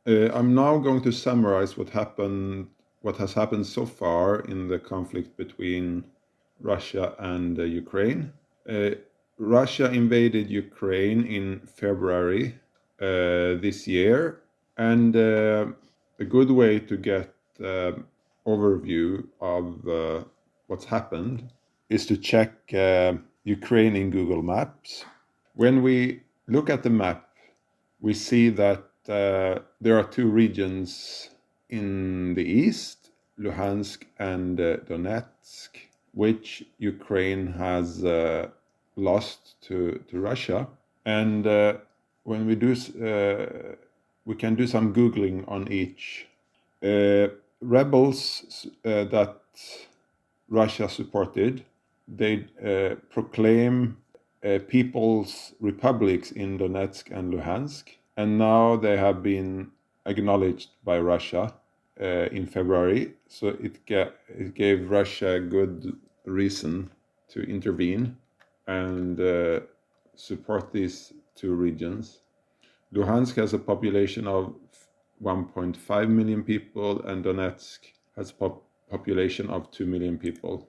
I'm now going to summarize what has happened so far in the conflict between Russia and Ukraine. Uh, Russia invaded Ukraine in February this year, and a good way to get overview of what's happened is to check Ukraine in Google Maps. When we look at the map, we see that there are two regions in the east, Luhansk and Donetsk, which Ukraine has lost to Russia. And when we can do some Googling on each. Rebels that Russia supported, they proclaim people's republics in Donetsk and Luhansk, and now they have been acknowledged by Russia in February. So it gave Russia a good reason to intervene and support these two regions. Luhansk has a population of 1.5 million people, and Donetsk has a population of 2 million people.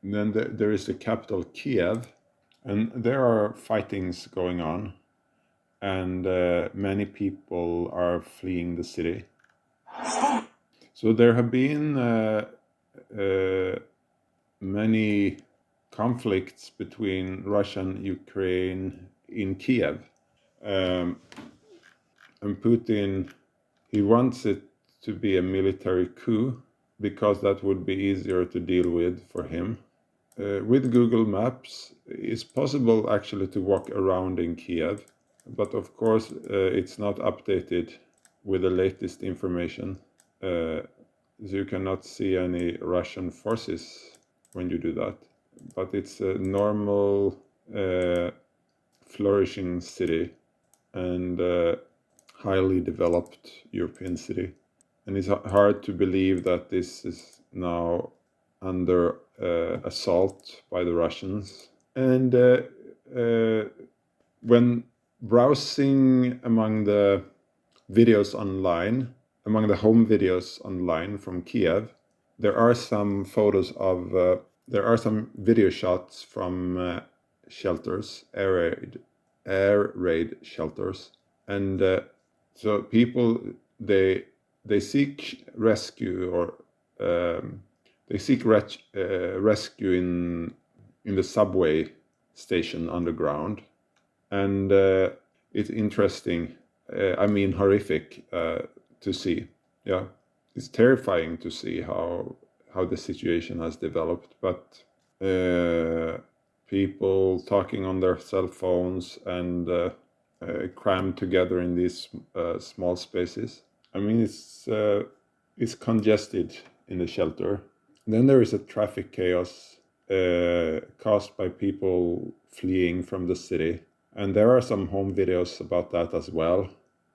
And then there is the capital, Kiev, and there are fightings going on, and many people are fleeing the city. So there have been many conflicts between Russia and Ukraine in Kiev. And Putin, he wants it to be a military coup because that would be easier to deal with for him. With Google Maps, it's possible actually to walk around in Kiev, but of course it's not updated with the latest information. So you cannot see any Russian forces when you do that. But it's a normal, flourishing city and highly developed European city. And it's hard to believe that this is now under assault by the Russians. And when browsing among the videos online, among the home videos online from Kiev, there are some photos of, there are some video shots from shelters, air raid shelters. And so people, they seek rescue or they seek rescue in the subway station underground, and it's interesting. I mean, horrific to see. Yeah, it's terrifying to see how the situation has developed. But people talking on their cell phones and crammed together in these small spaces. I mean, it's congested in the shelter. Then there is a traffic chaos caused by people fleeing from the city. And there are some home videos about that as well.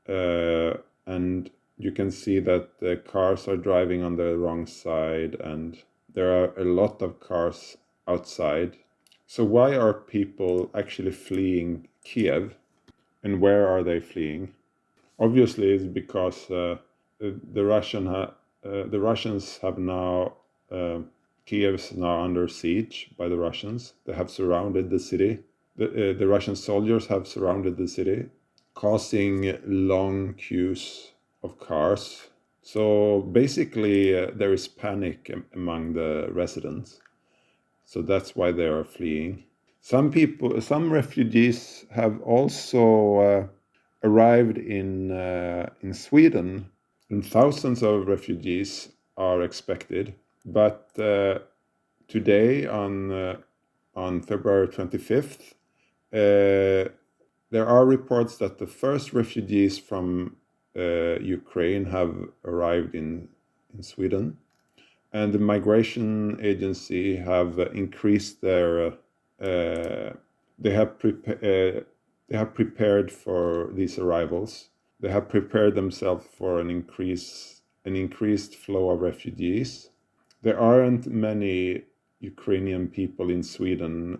And you can see that the cars are driving on the wrong side, and there are a lot of cars outside. So why are people actually fleeing Kiev, and where are they fleeing? Obviously, it's because the Russians have now, Kiev is now under siege by the Russians. They have surrounded the city. The Russian soldiers have surrounded the city, causing long queues of cars. So basically, there is panic among the residents. So that's why they are fleeing. Some refugees have also arrived in Sweden, and thousands of refugees are expected. But today, on February 25th, there are reports that the first refugees from Ukraine have arrived in Sweden, and the migration agency have increased their. They have prepared for these arrivals. They have prepared themselves for an increased flow of refugees. There aren't many Ukrainian people in Sweden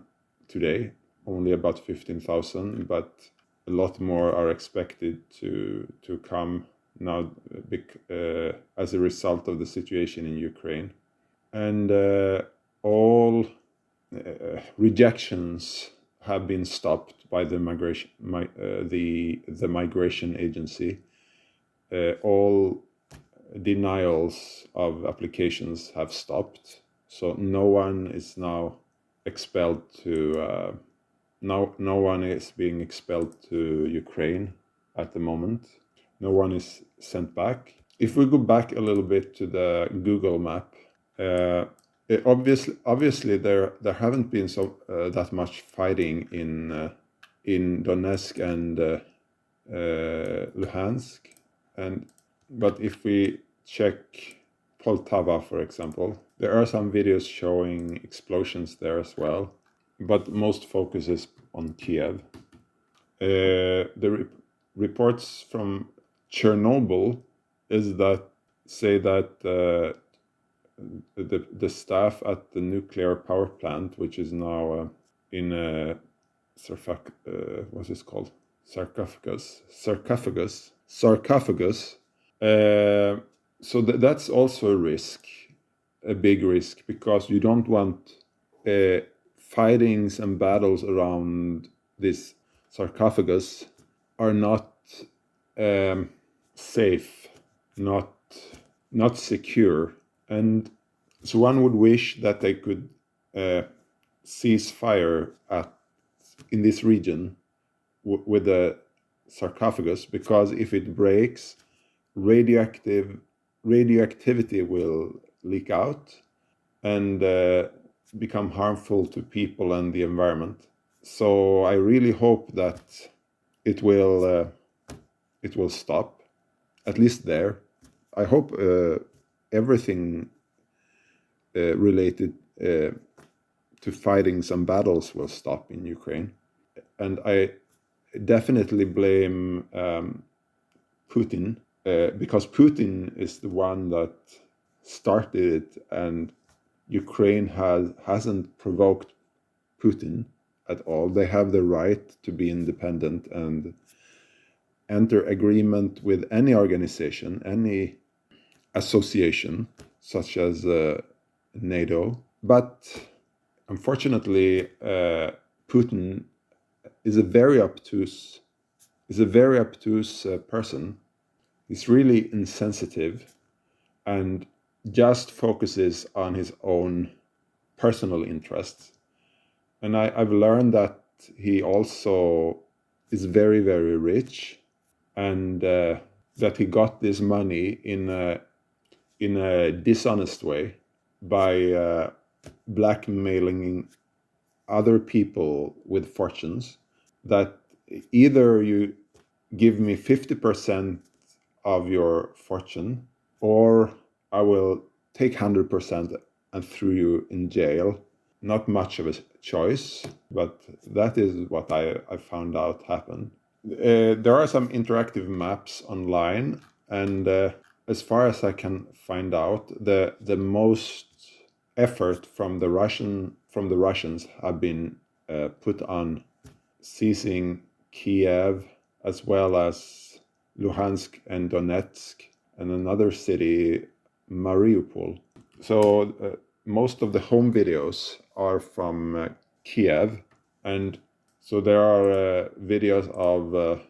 today, only about 15,000, but a lot more are expected to come now as a result of the situation in Ukraine. And all rejections have been stopped by the migration agency. All denials of applications have stopped, so no one is now expelled to no one is being expelled to Ukraine at the moment. No one is sent back. If we go back a little bit to the Google map, obviously there haven't been that much fighting in Donetsk and Luhansk, but if we check Poltava, for example, there are some videos showing explosions there as well, but most focus is on Kiev. The reports from Chernobyl say that the staff at the nuclear power plant, which is now in a what's it called? Sarcophagus. So that's also a risk, a big risk, because you don't want fightings and battles around this sarcophagus are not safe, not secure. And so one would wish that they could cease fire in this region with the sarcophagus, because if it breaks, radioactivity will leak out and become harmful to people and the environment. So I really hope that it will stop, at least there. I hope everything related to fightings and battles will stop in Ukraine. And I definitely blame Putin, because Putin is the one that started it, and Ukraine hasn't provoked Putin at all. They have the right to be independent and enter agreement with any organization, any association, such as NATO. But unfortunately, Putin is a very obtuse person. He's really insensitive and just focuses on his own personal interests. And I've learned that he also is very, very rich, and that he got this money in a dishonest way by blackmailing other people with fortunes, that either you give me 50% of your fortune, or I will take 100% and throw you in jail. Not much of a choice, but that is what I found out happened. There are some interactive maps online, and as far as I can find out, the most effort from the Russians have been put on seizing Kiev, as well as Luhansk and Donetsk, and another city, Mariupol. So most of the home videos are from Kiev, and so there are videos of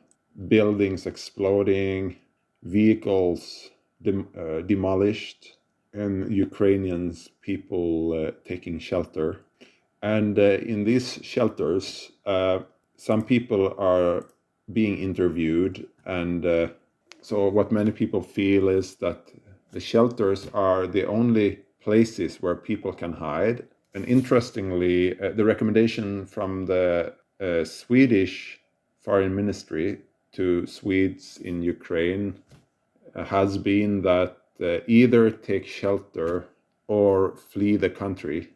buildings exploding, vehicles demolished, and Ukrainians people taking shelter. And in these shelters, some people are being interviewed, and so what many people feel is that the shelters are the only places where people can hide. And interestingly, the recommendation from the Swedish Foreign Ministry to Swedes in Ukraine has been that either take shelter or flee the country.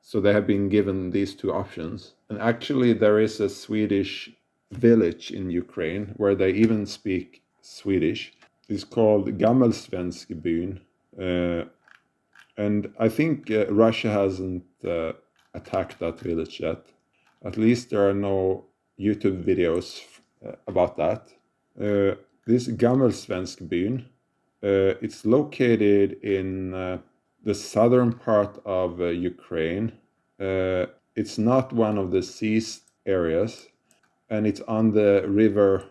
So they have been given these two options. And actually, there is a Swedish village in Ukraine where they even speak Swedish. It's called Gammelsvenskbyn. And I think Russia hasn't attacked that village yet. At least there are no YouTube videos about that. this Gammelsvenskbyn, it's located in the southern part of Ukraine. It's not one of the seized areas, and it's on the river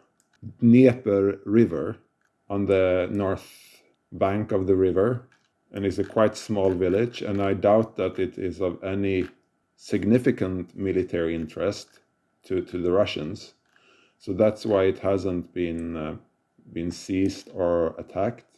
Dnieper River, on the north bank of the river, and it's a quite small village, and I doubt that it is of any significant military interest to the Russians. So that's why it hasn't been seized or attacked.